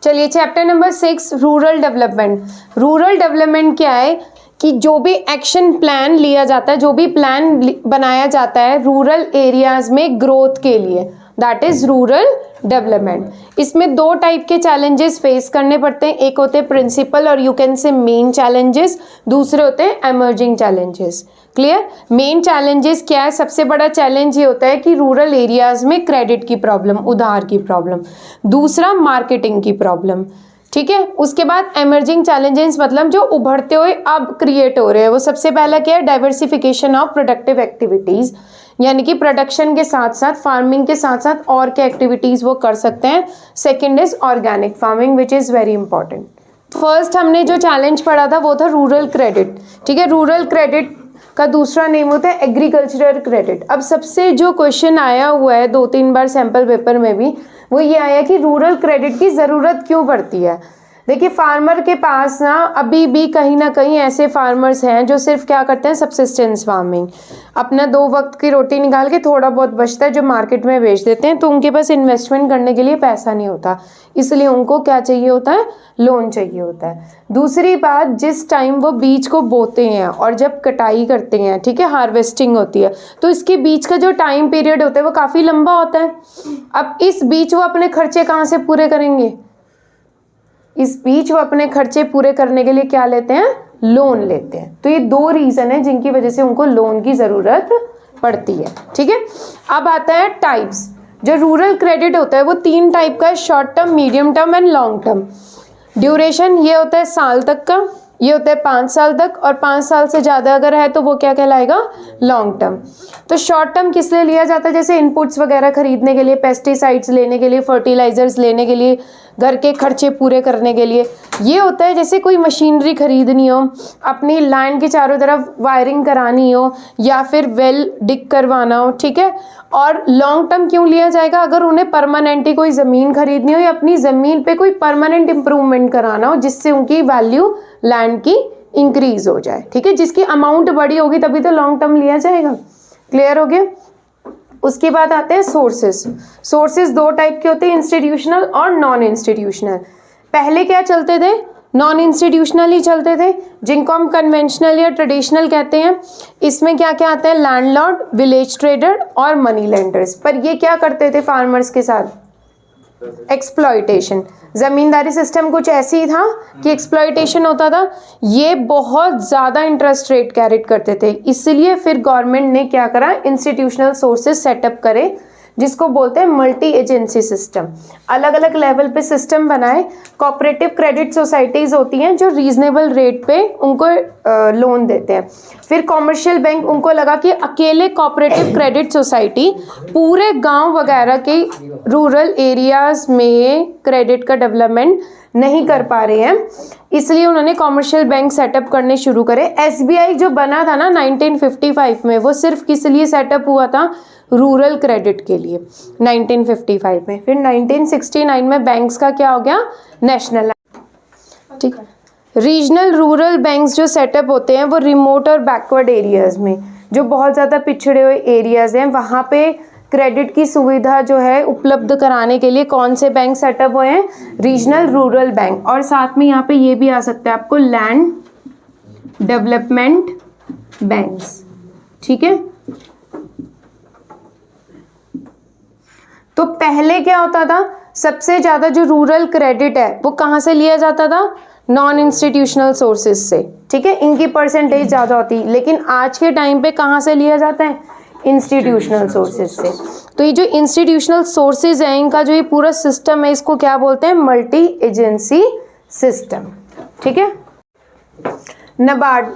चलिए chapter number 6 rural development. Rural development क्या है कि जो भी एक्शन प्लान लिया जाता है, जो भी प्लान बनाया जाता है रूरल एरियाज में ग्रोथ के लिए, दैट इज रूरल डेवलपमेंट। इसमें दो टाइप के चैलेंजेस फेस करने पड़ते हैं, एक होते हैं प्रिंसिपल और you can say main challenges, दूसरे होते हैं emerging challenges. Clear? Main challenges क्या है? सबसे बड़ा चैलेंज ये होता है कि रूरल एरियाज में क्रेडिट की प्रॉब्लम, उधार की प्रॉब्लम, दूसरा मार्केटिंग की प्रॉब्लम। ठीक है, उसके बाद एमर्जिंग चैलेंजेस मतलब जो उभरते हुए अब क्रिएट हो रहे हैं, वो सबसे पहला क्या है? डाइवर्सिफिकेशन ऑफ प्रोडक्टिव एक्टिविटीज, यानी कि प्रोडक्शन के साथ साथ, फार्मिंग के साथ साथ और क्या एक्टिविटीज वो कर सकते हैं। Second is organic farming which is very important. First हमने जो चैलेंज पढ़ा था वो था रूरल क्रेडिट। ठीक है, रूरल क्रेडिट का दूसरा नेम होता है एग्रीकल्चरल क्रेडिट। अब सबसे जो क्वेश्चन आया हुआ है 2-3 बार सैम्पल पेपर में भी, वो ये आया कि रूरल क्रेडिट की ज़रूरत क्यों पड़ती है। देखिए, फार्मर के पास ना अभी भी कहीं ना कहीं ऐसे फार्मर्स हैं जो सिर्फ क्या करते हैं, सब्सिस्टेंस फार्मिंग, अपना 2 वक्त की रोटी निकाल के थोड़ा बहुत बचता है जो मार्केट में बेच देते हैं, तो उनके पास इन्वेस्टमेंट करने के लिए पैसा नहीं होता, इसलिए उनको क्या चाहिए होता है? लोन चाहिए होता है। दूसरी बात, जिस टाइम वो बीज को बोते हैं और जब कटाई करते हैं, ठीक है, हार्वेस्टिंग होती है, तो इसके बीच का जो टाइम पीरियड होता है वो काफ़ी लंबा होता है। अब इस बीच वो अपने खर्चे कहाँ से पूरे करेंगे? इस बीच वो अपने खर्चे पूरे करने के लिए क्या लेते हैं? लोन लेते हैं। तो ये 2 रीज़न है जिनकी वजह से उनको लोन की ज़रूरत पड़ती है। ठीक है, अब आता है टाइप्स। जो रूरल क्रेडिट होता है वो 3 टाइप का है, short term, medium term and long term. Duration ये होता है साल तक का, ये होता है 5 साल तक, और 5 साल से ज़्यादा अगर है तो वो क्या कहलाएगा? Long term. तो शॉर्ट टर्म किस लिए लिया जाता है? जैसे इनपुट्स वगैरह खरीदने के लिए, पेस्टिसाइड्स लेने के लिए, फर्टिलाइजर्स लेने के लिए, घर के खर्चे पूरे करने के लिए। ये होता है जैसे कोई मशीनरी खरीदनी हो, अपनी लैंड के चारों तरफ वायरिंग करानी हो, या फिर वेल डिग करवाना हो। ठीक है, और लॉन्ग टर्म क्यों लिया जाएगा? अगर उन्हें परमानेंटली कोई ज़मीन खरीदनी हो या अपनी ज़मीन पे कोई परमानेंट इम्प्रूवमेंट कराना हो जिससे उनकी वैल्यू लैंड की इंक्रीज हो जाए। ठीक है, जिसकी अमाउंट बड़ी होगी तभी तो लॉन्ग टर्म लिया जाएगा। क्लियर हो गया? उसके बाद आते हैं सोर्सेज। सोर्सेज 2 टाइप के होते हैं, इंस्टीट्यूशनल और नॉन इंस्टीट्यूशनल। पहले क्या चलते थे? नॉन इंस्टीट्यूशनल ही चलते थे, जिनको हम कन्वेंशनल या ट्रेडिशनल कहते हैं। इसमें क्या क्या आता है? लैंडलॉर्ड, विलेज ट्रेडर और मनी लेंडर्स। पर ये क्या करते थे फार्मर्स के साथ? एक्सप्लॉयटेशन। ज़मींदारी सिस्टम कुछ ऐसी ही था कि एक्सप्लॉयटेशन होता था। ये बहुत ज़्यादा इंटरेस्ट रेट कैरिट करते थे, इसलिए फिर गवर्नमेंट ने क्या करा? इंस्टीट्यूशनल सोर्सेज सेटअप करे, जिसको बोलते हैं मल्टी एजेंसी सिस्टम। अलग अलग लेवल पे सिस्टम बनाए। कोऑपरेटिव क्रेडिट सोसाइटीज़ होती हैं जो रीजनेबल रेट पे उनको लोन देते हैं। फिर कॉमर्शियल बैंक, उनको लगा कि अकेले कोऑपरेटिव क्रेडिट सोसाइटी पूरे गांव वगैरह के रूरल एरियाज़ में क्रेडिट का डेवलपमेंट नहीं कर पा रहे हैं, इसलिए उन्होंने कॉमर्शियल बैंक सेटअप करने शुरू करे। एसबीआई जो बना था ना 1955 में, वो सिर्फ किस लिए सेटअप हुआ था? रूरल क्रेडिट के लिए 1955 में। फिर 1969 में बैंक्स का क्या हो गया? नेशनल। ठीक है, रीजनल रूरल बैंक्स जो सेटअप होते हैं वो रिमोट और बैकवर्ड एरियाज़ में, जो बहुत ज़्यादा पिछड़े हुए एरियाज़ हैं, वहाँ पे क्रेडिट की सुविधा जो है उपलब्ध कराने के लिए कौन से बैंक सेटअप हुए हैं? Regional rural bank. और साथ में यहाँ पे ये भी आ सकता है आपको, लैंड डेवलपमेंट बैंक्स। ठीक है, तो पहले क्या होता था? सबसे ज़्यादा जो रूरल क्रेडिट है वो कहाँ से लिया जाता था? नॉन इंस्टीट्यूशनल सोर्सेज से। ठीक है, इनकी परसेंटेज ज़्यादा होती, लेकिन आज के टाइम पे कहाँ से लिया जाता है? इंस्टीट्यूशनल सोर्सेज से। तो ये जो इंस्टीट्यूशनल सोर्सेज हैं, इनका जो ये पूरा सिस्टम है, इसको क्या बोलते हैं? Multi agency system. ठीक है, नबार्ड।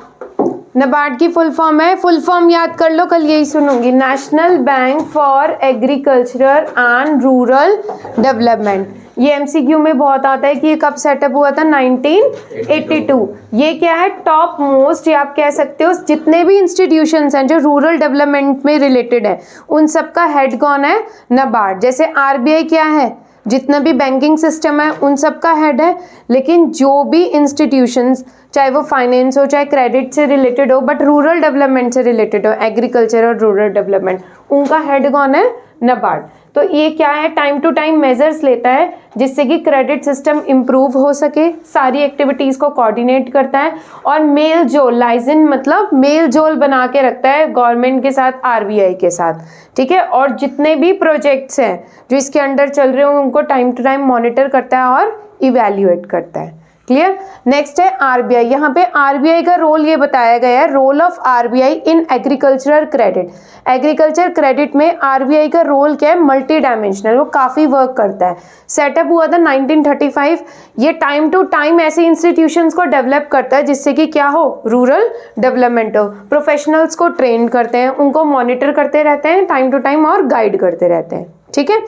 नबार्ड की फुल फॉर्म है, फुल फॉर्म याद कर लो, कल यही सुनूंगी, national bank for agricultural and rural development. ये एमसीक्यू में बहुत आता है कि ये कब सेटअप हुआ था? 1982। ये क्या है? टॉप मोस्ट, या आप कह सकते हो जितने भी इंस्टीट्यूशंस हैं जो रूरल डेवलपमेंट में रिलेटेड है, उन सबका हेड कौन है? नबार्ड। जैसे आरबीआई क्या है? जितना भी बैंकिंग सिस्टम है उन सब का हेड है। लेकिन जो भी इंस्टीट्यूशंस, चाहे वो फाइनेंस हो, चाहे क्रेडिट से रिलेटेड हो, बट रूरल डेवलपमेंट से रिलेटेड हो, एग्रीकल्चर और रूरल डेवलपमेंट, उनका हेड कौन है? नाबार्ड। तो ये क्या है, टाइम टू टाइम मेजर्स लेता है जिससे कि क्रेडिट सिस्टम इम्प्रूव हो सके, सारी एक्टिविटीज़ को कोऑर्डिनेट करता है और मेल जोल, लाइजन मतलब मेल जोल बना के रखता है गवर्नमेंट के साथ, आरबीआई के साथ, ठीक है। और जितने भी प्रोजेक्ट्स हैं जो इसके अंडर चल रहे हों उनको टाइम टू टाइम मॉनिटर करता है और इवैल्यूएट करता है। क्लियर। नेक्स्ट है आरबीआई। यहाँ पे आरबीआई का रोल ये बताया गया है, role of RBI in agricultural credit. Agriculture credit में आरबीआई का रोल क्या है, मल्टी डायमेंशनल, वो काफ़ी वर्क करता है। सेटअप हुआ था 1935। ये टाइम टू टाइम ऐसे इंस्टीट्यूशंस को डेवलप करता है जिससे कि क्या हो, रूरल डेवलपमेंट हो। प्रोफेशनल्स को ट्रेन करते हैं, उनको मॉनिटर करते रहते हैं टाइम टू टाइम और गाइड करते रहते हैं, ठीक है।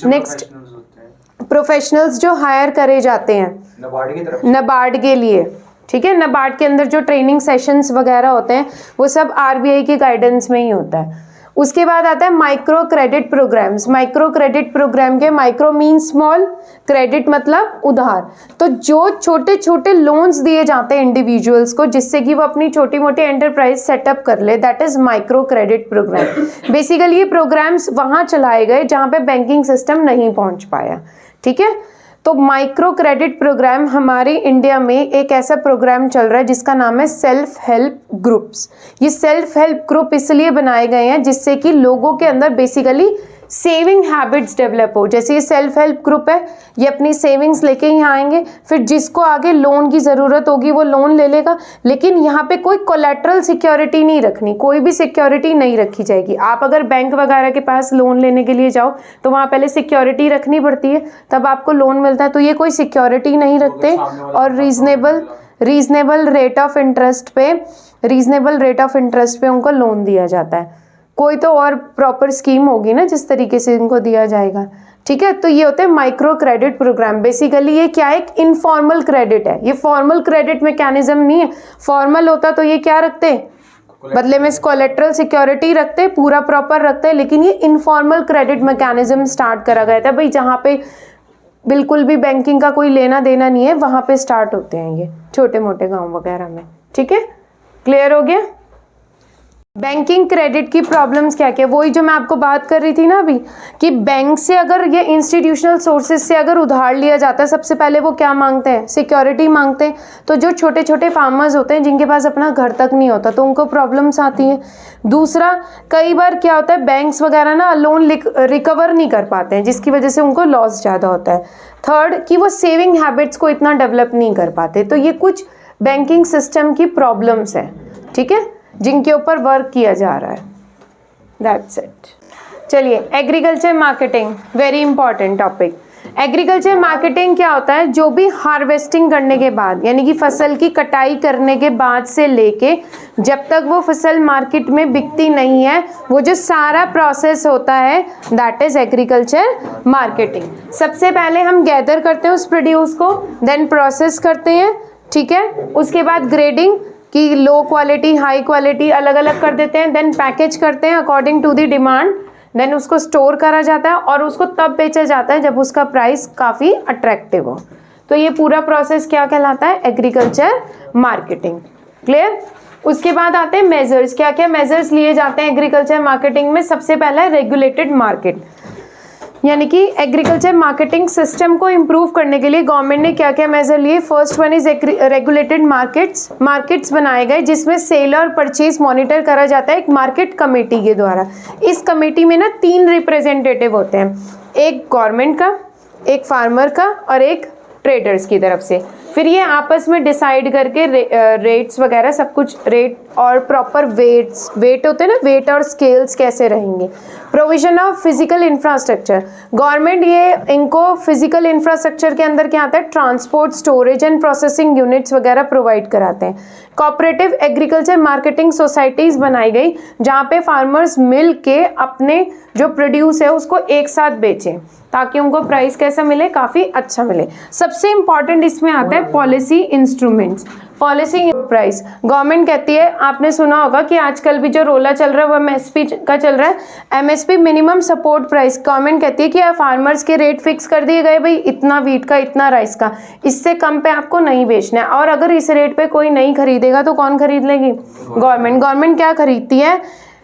नेक्स्ट प्रोफेशनल्स जो हायर करे जाते हैं नाबार्ड के लिए, ठीक है। नाबार्ड के अंदर जो ट्रेनिंग सेशंस वगैरह होते हैं वो सब आरबीआई के गाइडेंस में ही होता है। उसके बाद आता है micro credit programmes. Micro credit programme के, माइक्रो मीन स्मॉल, क्रेडिट मतलब उधार। तो जो छोटे छोटे लोन्स दिए जाते हैं इंडिविजुअल्स को जिससे कि वो अपनी छोटी मोटी एंटरप्राइज सेटअप कर ले, that is micro credit programme. Basically ये प्रोग्राम्स वहाँ चलाए गए जहाँ पे बैंकिंग सिस्टम नहीं पहुँच पाया, ठीक है। तो माइक्रो क्रेडिट प्रोग्राम हमारे इंडिया में एक ऐसा प्रोग्राम चल रहा है जिसका नाम है सेल्फ हेल्प ग्रुप्स। ये सेल्फ हेल्प ग्रुप इसलिए बनाए गए हैं जिससे कि लोगों के अंदर बेसिकली सेविंग हैबिट्स डेवलप हो। जैसे ये सेल्फ हेल्प ग्रुप है, ये अपनी सेविंग्स लेके यहाँ आएंगे, फिर जिसको आगे लोन की ज़रूरत होगी वो लोन ले लेगा, लेकिन यहाँ पे कोई कोलेट्रल सिक्योरिटी नहीं रखनी, कोई भी सिक्योरिटी नहीं रखी जाएगी। आप अगर बैंक वगैरह के पास लोन लेने के लिए जाओ तो वहाँ पहले सिक्योरिटी रखनी पड़ती है, तब आपको लोन मिलता है। तो ये कोई सिक्योरिटी नहीं रखते और रीजनेबल रेट ऑफ इंटरेस्ट पे उनको लोन दिया जाता है। कोई तो और प्रॉपर स्कीम होगी ना जिस तरीके से इनको दिया जाएगा, ठीक है। तो ये होते हैं माइक्रो क्रेडिट प्रोग्राम। बेसिकली ये क्या है, एक इनफॉर्मल क्रेडिट है, ये फॉर्मल क्रेडिट मैकेनिज्म नहीं है। फॉर्मल होता तो ये क्या रखते, बदले में कोलेट्रल सिक्योरिटी रखते, पूरा प्रॉपर रखते, लेकिन ये इनफॉर्मल क्रेडिट मैकेनिज्म स्टार्ट करा गया था भाई, जहाँ पे बिल्कुल भी बैंकिंग का कोई लेना देना नहीं है, वहाँ पे स्टार्ट होते हैं ये छोटे मोटे गाँव वगैरह में, ठीक है। क्लियर हो गया। बैंकिंग क्रेडिट की प्रॉब्लम्स क्या क्या, वही जो मैं आपको बात कर रही थी ना अभी, कि बैंक से अगर ये इंस्टीट्यूशनल सोर्सेज से अगर उधार लिया जाता है, सबसे पहले वो क्या मांगते हैं, सिक्योरिटी मांगते हैं। तो जो छोटे छोटे फार्मर्स होते हैं जिनके पास अपना घर तक नहीं होता तो उनको प्रॉब्लम्स आती हैं। दूसरा, कई बार क्या होता है, बैंक्स वगैरह ना लोन रिकवर नहीं कर पाते हैं जिसकी वजह से उनको लॉस ज़्यादा होता है। थर्ड, कि वो सेविंग हैबिट्स को इतना डेवलप नहीं कर पाते। तो ये कुछ बैंकिंग सिस्टम की प्रॉब्लम्स हैं, ठीक है, जिनके ऊपर वर्क किया जा रहा है। That's it. चलिए, agriculture marketing, very important topic. Agriculture marketing क्या होता है, जो भी हार्वेस्टिंग करने के बाद, यानी कि फसल की कटाई करने के बाद से लेके जब तक वो फसल मार्केट में बिकती नहीं है, वो जो सारा प्रोसेस होता है दैट इज एग्रीकल्चर मार्केटिंग। सबसे पहले हम गैदर करते हैं उस प्रोड्यूस को, देन प्रोसेस करते हैं, ठीक है। उसके बाद ग्रेडिंग कि लो क्वालिटी, हाई क्वालिटी अलग अलग कर देते हैं, देन पैकेज करते हैं according to the demand, then उसको स्टोर करा जाता है और उसको तब बेचा जाता है जब उसका प्राइस काफ़ी अट्रैक्टिव हो। तो ये पूरा प्रोसेस क्या कहलाता है, एग्रीकल्चर मार्केटिंग। क्लियर। उसके बाद आते हैं मेजर्स। क्या क्या मेजर्स लिए जाते हैं एग्रीकल्चर मार्केटिंग में। सबसे पहला है रेगुलेटेड मार्केट, यानी कि एग्रीकल्चर मार्केटिंग सिस्टम को इम्प्रूव करने के लिए गवर्नमेंट ने क्या क्या मेजर लिए। First one is regulated markets बनाए गए जिसमें सेल और परचेज मॉनिटर करा जाता है एक मार्केट कमेटी के द्वारा। इस कमेटी में ना 3 रिप्रेजेंटेटिव होते हैं, एक गवर्नमेंट का, एक फार्मर का और एक ट्रेडर्स की तरफ से। फिर ये आपस में डिसाइड करके रेट्स वगैरह सब कुछ, रेट और प्रॉपर वेट होते हैं ना, वेट और स्केल्स कैसे रहेंगे। Provision of physical infrastructure, government ये इनको फिजिकल इंफ्रास्ट्रक्चर के अंदर क्या आता है, transport, storage and processing units वगैरह प्रोवाइड कराते हैं। कोऑपरेटिव एग्रीकल्चर मार्केटिंग सोसाइटीज़ बनाई गई जहाँ पे फार्मर्स मिल के अपने जो प्रोड्यूस है उसको एक साथ बेचें ताकि उनको प्राइस कैसा मिले, काफ़ी अच्छा मिले। सबसे इंपॉर्टेंट इसमें आता है policy instruments. Policy price, government कहती है, आपने सुना होगा कि आजकल भी जो रोला चल रहा है वो एमएसपी का चल रहा है, MSP minimum support price. Government कहती है कि फार्मर्स के रेट फिक्स कर दिए गए, भाई इतना वीट का, इतना राइस का, इससे कम पे आपको नहीं बेचना है। और अगर इस रेट पे कोई नहीं खरीदेगा तो कौन खरीद लेगी, गवर्नमेंट। गवर्नमेंट क्या खरीदती है,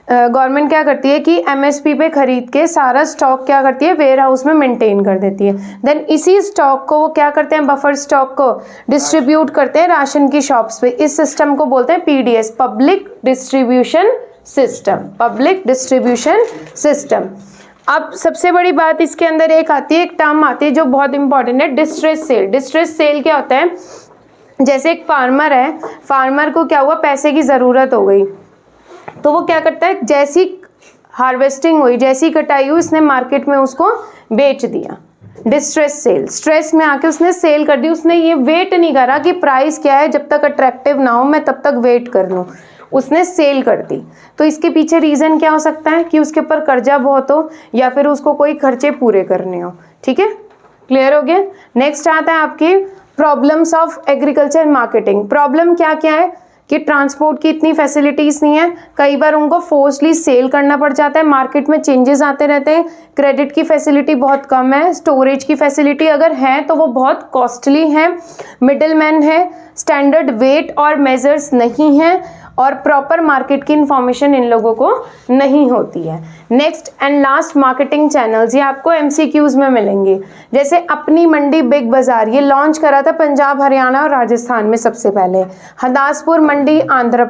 गवर्नमेंट क्या करती है कि एमएसपी पे खरीद के सारा स्टॉक क्या करती है, वेयर हाउस में मेंटेन कर देती है। देन इसी स्टॉक को वो क्या करते हैं, बफर स्टॉक को डिस्ट्रीब्यूट करते हैं राशन की शॉप्स पे। इस सिस्टम को बोलते हैं PDS, public distribution system, public distribution system. अब सबसे बड़ी बात इसके अंदर एक आती है, एक टर्म आती है जो बहुत इंपॉर्टेंट है, डिस्ट्रेस सेल। डिस्ट्रेस सेल क्या होता है, जैसे एक फार्मर है, फार्मर को क्या हुआ, पैसे की ज़रूरत हो गई, तो वो क्या करता है, जैसी हार्वेस्टिंग हुई, जैसी कटाई हुई, उसने मार्केट में उसको बेच दिया। डिस्ट्रेस सेल, स्ट्रेस में आके उसने सेल कर दी, उसने ये वेट नहीं करा कि प्राइस क्या है, जब तक अट्रैक्टिव ना हो मैं तब तक वेट कर लूँ, उसने सेल कर दी। तो इसके पीछे रीज़न क्या हो सकता है कि उसके ऊपर कर्जा बहुत हो या फिर उसको कोई खर्चे पूरे करने हो। ठीक है, क्लियर हो गया। नेक्स्ट आता है आपकी problems of agriculture marketing. Problem क्या क्या है कि ट्रांसपोर्ट की इतनी फैसिलिटीज़ नहीं है, कई बार उनको फोर्सली सेल करना पड़ जाता है, मार्केट में चेंजेस आते रहते हैं, क्रेडिट की फैसिलिटी बहुत कम है, स्टोरेज की फैसिलिटी अगर है तो वो बहुत कॉस्टली है, मिडलमैन है, स्टैंडर्ड वेट और मेजर्स नहीं है, और प्रॉपर मार्केट की इंफॉर्मेशन इन लोगों को नहीं होती है। Next and last, marketing channels, ये आपको एमसीक्यूज में मिलेंगे। जैसे अपनी मंडी बिग बाजार, ये लॉन्च करा था पंजाब, हरियाणा और राजस्थान में सबसे पहले, हरदासपुर मंडी आंध्र